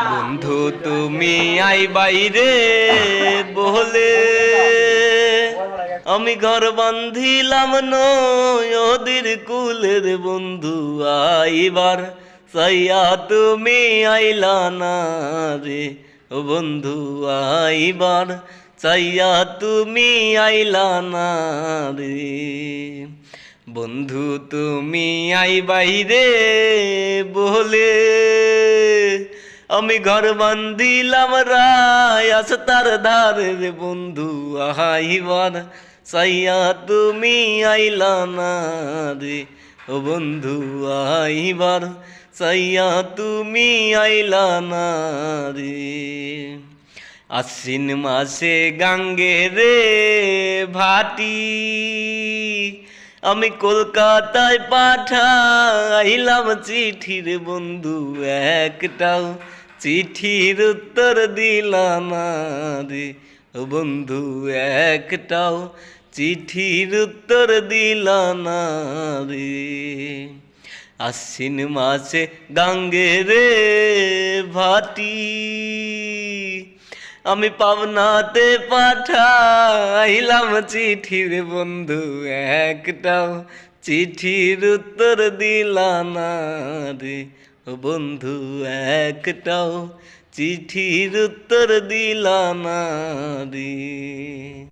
বন্ধু তুমি আই বাইরে বলে আমি ঘর বান্ধিলাম নদীর কুলের বন্ধু আইবার সাইয়া তুমি আইলা না রে ও বন্ধু আইবার চাইয়া তুমি আইলা না রে বন্ধু তুমি আই বাইরে বলে আমি ঘর বান্ধিলাম রায় আস্তার ধারে রে বন্ধু আইবার সাইয়া তুমি আইলা না রে ও বন্ধু আইবার সাইয়া তুমি আইলা না রে আশ্বিন মাসে গাঙ্গে রে ভাটি আমি কলকাতায় পাঠাইলাম চিঠি রে বন্ধু একটাও চিঠির উত্তর দিলা না রে ও বন্ধু একটাও চিঠির উত্তর দিলা না রে আশ্বিন মাসে গাঙ্গে রে ভাটি আমি পাবনাতে পাঠাইলাম চিঠি রে বন্ধু একটাও চিঠির উত্তর দিলা না রে ও বন্ধু একটাও চিঠির উত্তর দিলা না রে।